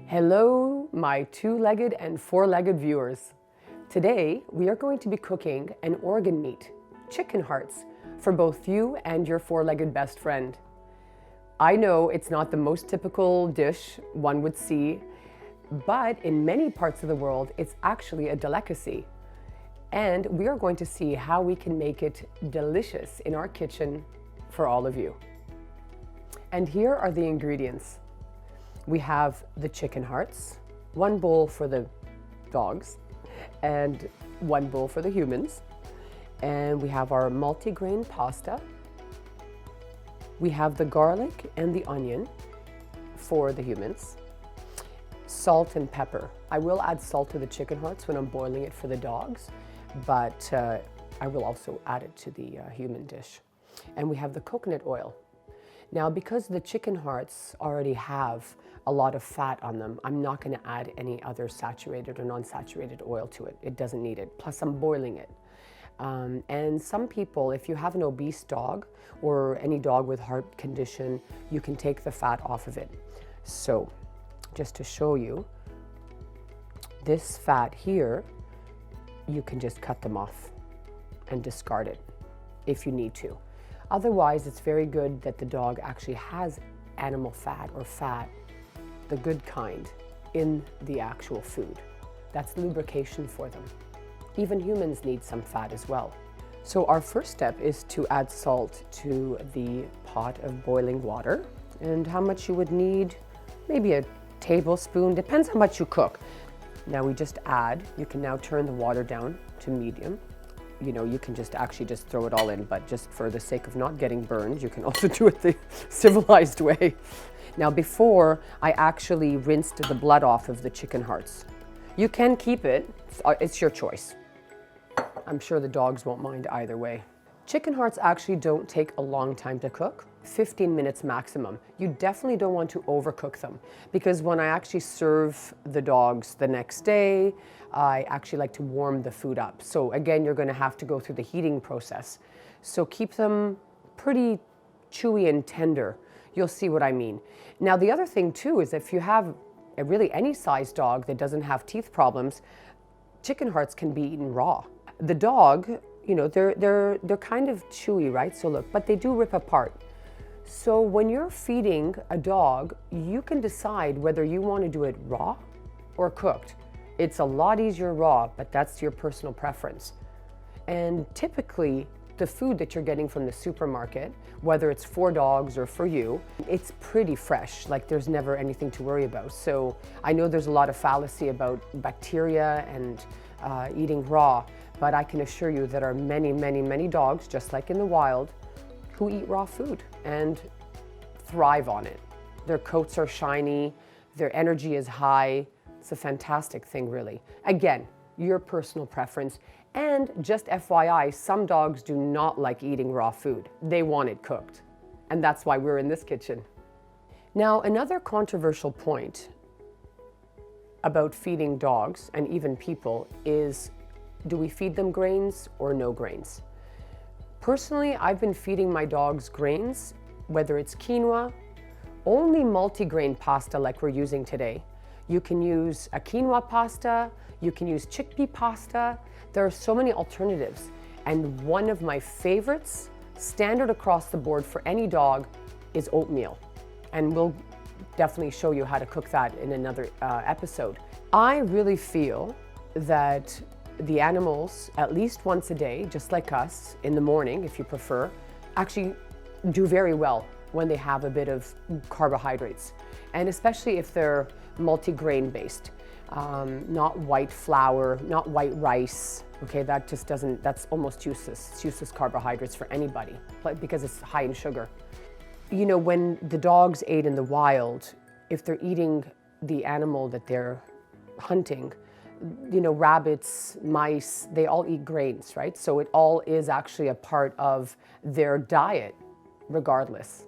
Hello, my two-legged and four-legged viewers. Today, we are going to be cooking an organ meat, chicken hearts, for both you and your four-legged best friend. I know it's not the most typical dish one would see, but in many parts of the world, it's actually a delicacy. And we are going to see how we can make it delicious in our kitchen for all of you. And here are the ingredients. We have the chicken hearts, one bowl for the dogs, and one bowl for the humans. And we have our multigrain pasta. We have the garlic and the onion for the humans. Salt and pepper. I will add salt to the chicken hearts when I'm boiling it for the dogs, but I will also add it to the human dish. And we have the coconut oil. Now, because the chicken hearts already have a lot of fat on them, I'm not going to add any other saturated or non-saturated oil to it. It doesn't need it. Plus, I'm boiling it. And some people, if you have an obese dog or any dog with heart condition, you can take the fat off of it. So, just to show you, this fat here, you can just cut them off and discard it if you need to. Otherwise, it's very good that the dog actually has animal fat or fat, the good kind, in the actual food. That's lubrication for them. Even humans need some fat as well. So our first step is to add salt to the pot of boiling water. And how much you would need, maybe a tablespoon, depends how much you cook. Now we just add, you can now turn the water down to medium. You know, you can just throw it all in, but just for the sake of not getting burned, you can also do it the civilized way. Now, before I actually rinsed the blood off of the chicken hearts. You can keep it, it's your choice. I'm sure the dogs won't mind either way. Chicken hearts actually don't take a long time to cook, 15 minutes maximum. You definitely don't want to overcook them, because when I actually serve the dogs the next day, I actually like to warm the food up. So again, you're going to have to go through the heating process. So keep them pretty chewy and tender. You'll see what I mean. Now, the other thing too is if you have really any size dog that doesn't have teeth problems, chicken hearts can be eaten raw. The dog, you know, they're kind of chewy, right? So look, but they do rip apart. So when you're feeding a dog, you can decide whether you want to do it raw or cooked. It's a lot easier raw, but that's your personal preference. And typically, the food that you're getting from the supermarket, whether it's for dogs or for you, it's pretty fresh, like there's never anything to worry about. So I know there's a lot of fallacy about bacteria and eating raw, but I can assure you there are many, many, many dogs, just like in the wild, who eat raw food and thrive on it. Their coats are shiny, their energy is high. It's a fantastic thing, really. Again, your personal preference. And just FYI, some dogs do not like eating raw food. They want it cooked. And that's why we're in this kitchen. Now, another controversial point about feeding dogs and even people is, do we feed them grains or no grains? Personally, I've been feeding my dogs grains, whether it's quinoa, only multigrain pasta like we're using today. You can use a quinoa pasta, you can use chickpea pasta. There are so many alternatives. And one of my favorites, standard across the board for any dog, is oatmeal. And we'll definitely show you how to cook that in another episode. I really feel that the animals, at least once a day, just like us, in the morning, if you prefer, actually do very well when they have a bit of carbohydrates. And especially if they're multi-grain based, not white flour, not white rice. Okay, that just doesn't, that's almost useless. It's useless carbohydrates for anybody because it's high in sugar. You know, when the dogs ate in the wild, if they're eating the animal that they're hunting, you know, rabbits, mice, they all eat grains, right? So it all is actually a part of their diet, regardless.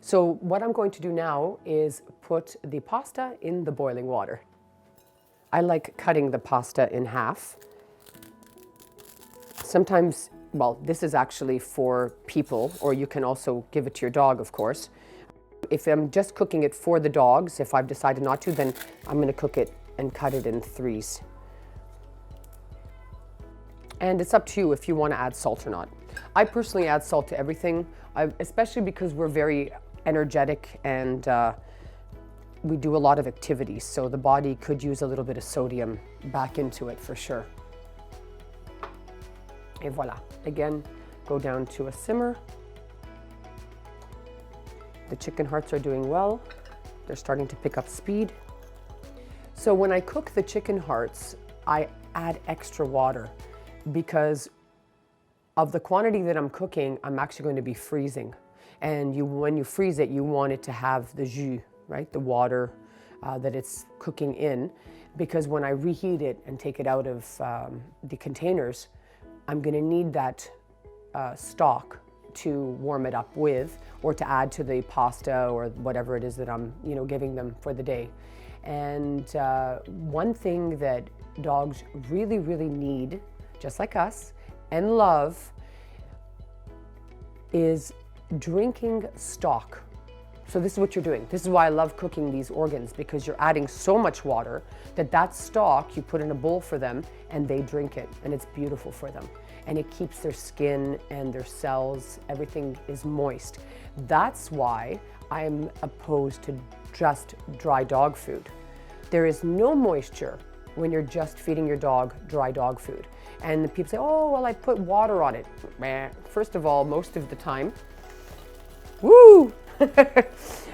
So what I'm going to do now is put the pasta in the boiling water. I like cutting the pasta in half. Sometimes, well, this is actually for people, or you can also give it to your dog, of course. if I'm just cooking it for the dogs, if I've decided not to, then I'm going to cook it and cut it in threes. And it's up to you if you want to add salt or not. I personally add salt to everything, especially because we're very energetic and we do a lot of activities. So the body could use a little bit of sodium back into it for sure. Et voila. Again, go down to a simmer. The chicken hearts are doing well. They're starting to pick up speed. So when I cook the chicken hearts, I add extra water because of the quantity that I'm cooking, I'm actually going to be freezing. And when you freeze it, you want it to have the jus, right? The water that it's cooking in. Because when I reheat it and take it out of the containers, I'm going to need that stock to warm it up with, or to add to the pasta or whatever it is that I'm, giving them for the day. And one thing that dogs really, really need, just like us, and love, is drinking stock. So this is what you're doing. This is why I love cooking these organs, because you're adding so much water that stock you put in a bowl for them and they drink it, and it's beautiful for them. And it keeps their skin and their cells, everything is moist. That's why I'm opposed to just dry dog food. There is no moisture when you're just feeding your dog dry dog food. And the people say, oh, well, I put water on it. First of all, most of the time,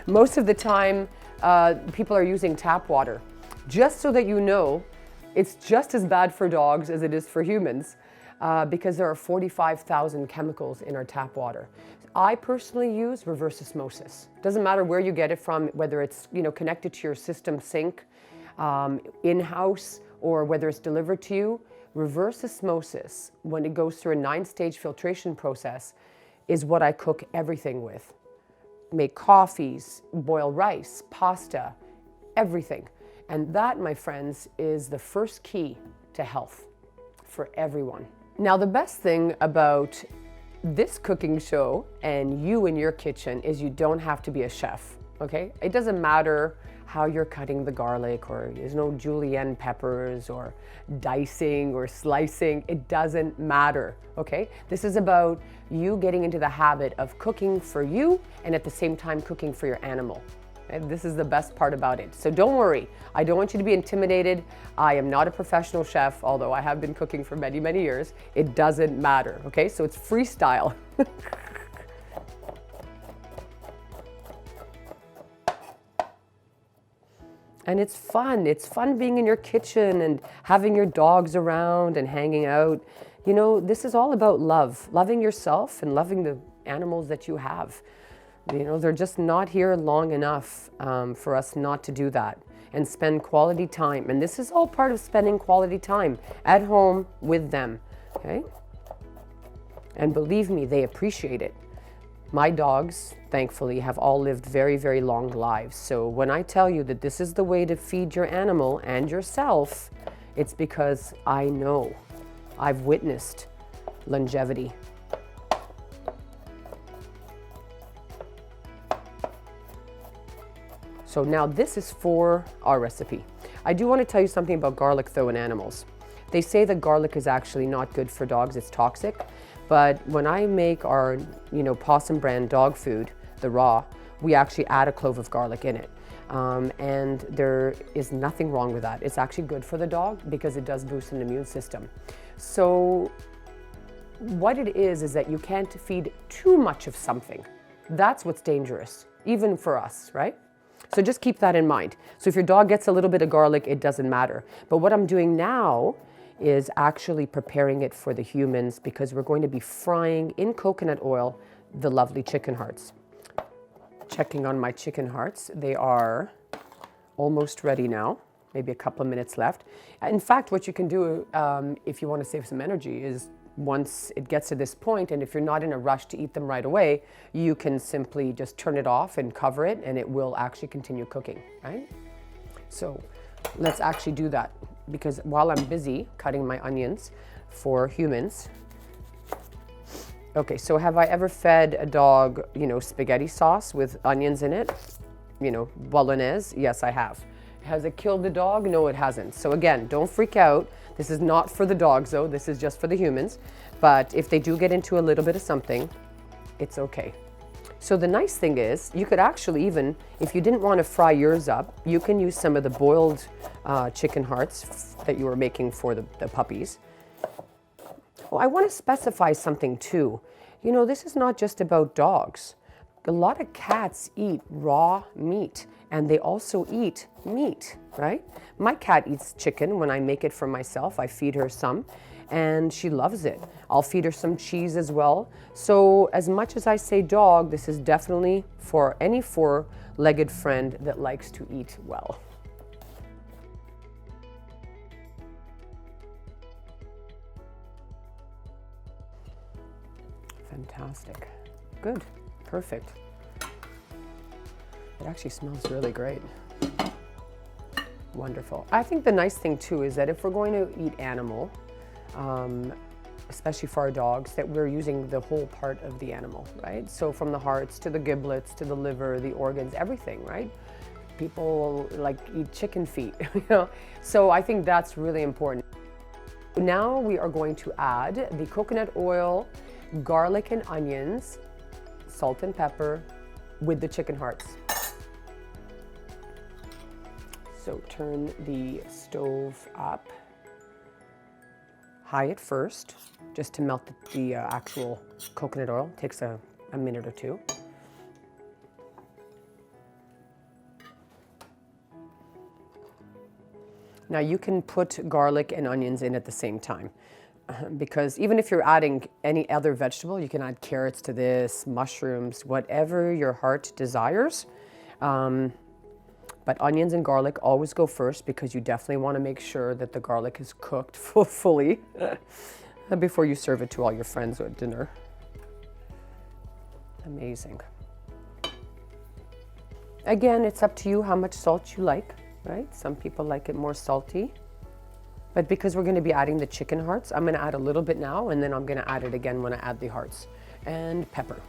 most of the time, people are using tap water. Just so that you know, it's just as bad for dogs as it is for humans, because there are 45,000 chemicals in our tap water. I personally use reverse osmosis. Doesn't matter where you get it from, whether it's connected to your system sink, in-house, or whether it's delivered to you. Reverse osmosis, when it goes through a 9-stage filtration process, is what I cook everything with. Make coffees, boil rice, pasta, everything. And that, my friends, is the first key to health for everyone. Now, the best thing about this cooking show and you in your kitchen is you don't have to be a chef, okay? It doesn't matter how you're cutting the garlic, or there's no julienne peppers or dicing or slicing. It doesn't matter, okay? This is about you getting into the habit of cooking for you and at the same time cooking for your animal. And this is the best part about it. So don't worry, I don't want you to be intimidated. I am not a professional chef, although I have been cooking for many, many years. It doesn't matter, okay? So it's freestyle. And it's fun. It's fun being in your kitchen and having your dogs around and hanging out. This is all about love, loving yourself and loving the animals that you have. They're just not here long enough for us not to do that and spend quality time. And this is all part of spending quality time at home with them, okay? And believe me, they appreciate it. My dogs, thankfully, have all lived very, very long lives. So when I tell you that this is the way to feed your animal and yourself, it's because I know. I've witnessed longevity. So now this is for our recipe. I do want to tell you something about garlic though in animals. They say that garlic is actually not good for dogs, it's toxic. But when I make our, Possum brand dog food, the raw, we actually add a clove of garlic in it. And there is nothing wrong with that. It's actually good for the dog because it does boost an immune system. So what it is that you can't feed too much of something. That's what's dangerous, even for us, right? So just keep that in mind. So if your dog gets a little bit of garlic, it doesn't matter. But what I'm doing now is actually preparing it for the humans, because we're going to be frying in coconut oil the lovely chicken hearts. Checking on my chicken hearts. They are almost ready now, maybe a couple of minutes left. In fact, what you can do if you want to save some energy is once it gets to this point, and if you're not in a rush to eat them right away, you can simply just turn it off and cover it, and it will actually continue cooking, right? So let's actually do that, because while I'm busy cutting my onions for humans, Okay, so have I ever fed a dog, spaghetti sauce with onions in it? Bolognese? Yes, I have. Has it killed the dog? No, it hasn't. So again, don't freak out. This is not for the dogs though, this is just for the humans. But if they do get into a little bit of something, it's okay. So the nice thing is, you could actually even, if you didn't want to fry yours up, you can use some of the boiled chicken hearts that you were making for the puppies. Well, I want to specify something too. This is not just about dogs. A lot of cats eat raw meat, and they also eat meat, right? My cat eats chicken when I make it for myself. I feed her some, and she loves it. I'll feed her some cheese as well. So as much as I say dog, this is definitely for any four-legged friend that likes to eat well. Fantastic. Good. Perfect. It actually smells really great. Wonderful. I think the nice thing too is that if we're going to eat animal, especially for our dogs, that we're using the whole part of the animal, right? So from the hearts to the giblets to the liver, the organs, everything, right? People like eat chicken feet, So I think that's really important. Now we are going to add the coconut oil, garlic and onions, salt and pepper with the chicken hearts. So turn the stove up high at first, just to melt the actual coconut oil. Takes a minute or two. Now you can put garlic and onions in at the same time. Because even if you're adding any other vegetable, you can add carrots to this, mushrooms, whatever your heart desires. But onions and garlic always go first, because you definitely want to make sure that the garlic is cooked fully before you serve it to all your friends at dinner. Amazing. Again, it's up to you how much salt you like, right? Some people like it more salty. But because we're going to be adding the chicken hearts, I'm going to add a little bit now, and then I'm going to add it again when I add the hearts. And pepper.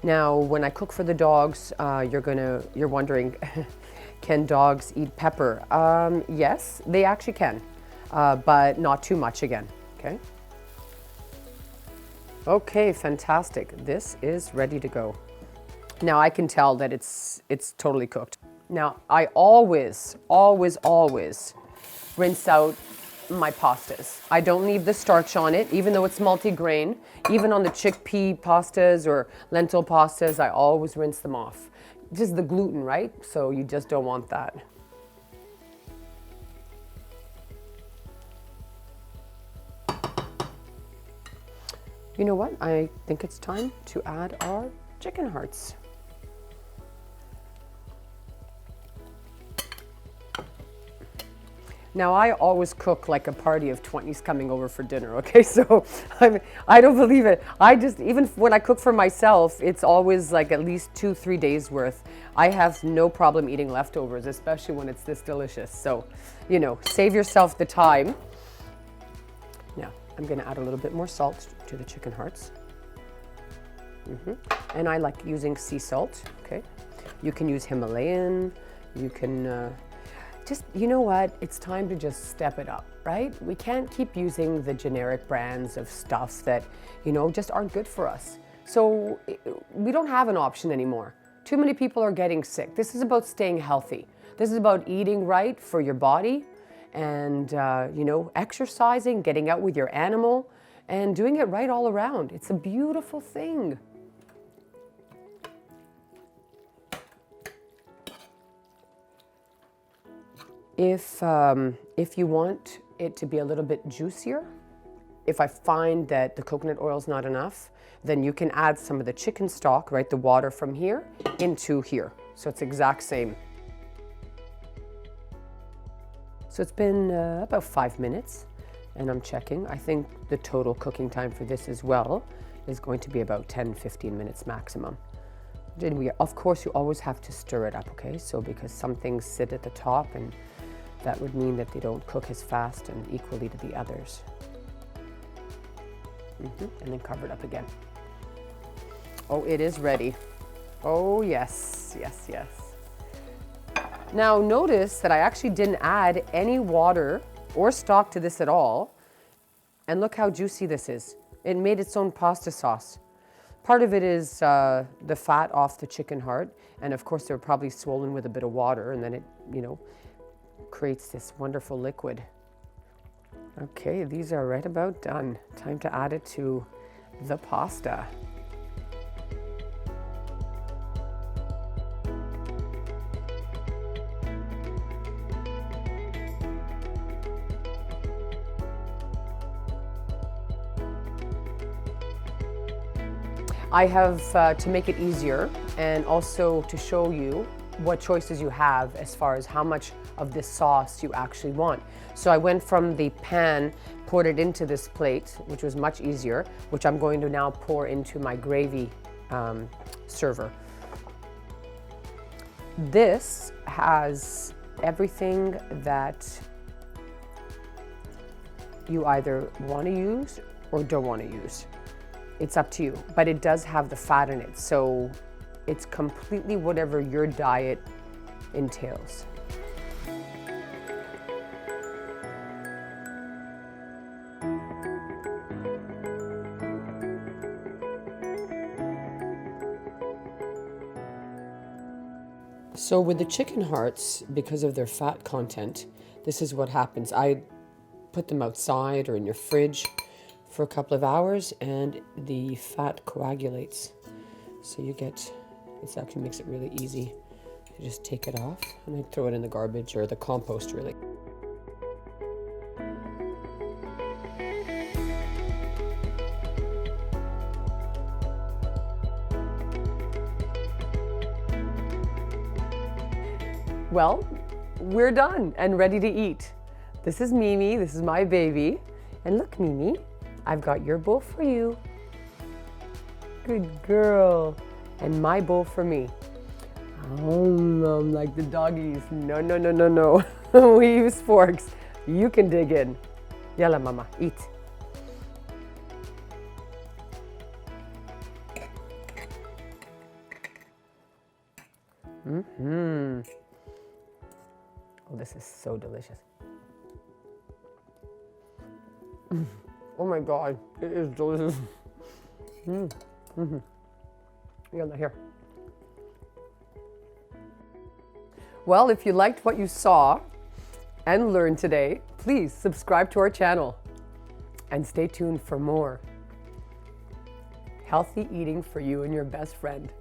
Now, when I cook for the dogs, you're wondering, can dogs eat pepper? Yes, they actually can, but not too much again, okay? Okay, fantastic. This is ready to go. Now I can tell that it's totally cooked. Now, I always rinse out my pastas. I don't leave the starch on it, even though it's multigrain. Even on the chickpea pastas or lentil pastas, I always rinse them off. Just the gluten, right? So you just don't want that. You know what? I think it's time to add our chicken hearts. Now, I always cook like a party of 20s coming over for dinner, okay? So I don't believe it. Even when I cook for myself, it's always like at least 2-3 days worth. I have no problem eating leftovers, especially when it's this delicious. So, save yourself the time. Now, I'm gonna add a little bit more salt to the chicken hearts. And I like using sea salt, okay? You can use Himalayan, you can, you know what? It's time to just step it up, right? We can't keep using the generic brands of stuff that, just aren't good for us. So we don't have an option anymore. Too many people are getting sick. This is about staying healthy. This is about eating right for your body and, exercising, getting out with your animal and doing it right all around. It's a beautiful thing. If you want it to be a little bit juicier, if I find that the coconut oil is not enough, then you can add some of the chicken stock, right, the water from here into here. So it's exact same. So it's been about 5 minutes, and I'm checking. I think the total cooking time for this as well is going to be about 10-15 minutes maximum. Of course, you always have to stir it up, okay? So because some things sit at the top, and that would mean that they don't cook as fast and equally to the others. And then cover it up again. Oh, it is ready. Oh, yes, yes, yes. Now notice that I actually didn't add any water or stock to this at all. And look how juicy this is. It made its own pasta sauce. Part of it is the fat off the chicken heart. And of course, they're probably swollen with a bit of water, and then it, you know, creates this wonderful liquid. Okay, these are right about done. Time to add it to the pasta. I have, to make it easier and also to show you what choices you have as far as how much of this sauce you actually want. So I went from the pan, poured it into this plate, which was much easier, which I'm going to now pour into my gravy server. This has everything that you either want to use or don't want to use. It's up to you, but it does have the fat in it, so it's completely whatever your diet entails. So with the chicken hearts, because of their fat content, this is what happens. I put them outside or in your fridge for a couple of hours, and the fat coagulates. So you get, it actually makes it really easy to just take it off, and I throw it in the garbage or the compost, really. Well, we're done and ready to eat. This is Mimi, this is my baby. And look, Mimi, I've got your bowl for you. Good girl. And my bowl for me. Like the doggies. No, no, no, no, no. We use forks. You can dig in. Yalla, mama, eat. Oh, this is so delicious. Oh my God, it is delicious. Yalla, here. Well, if you liked what you saw and learned today, please subscribe to our channel and stay tuned for more healthy eating for you and your best friend.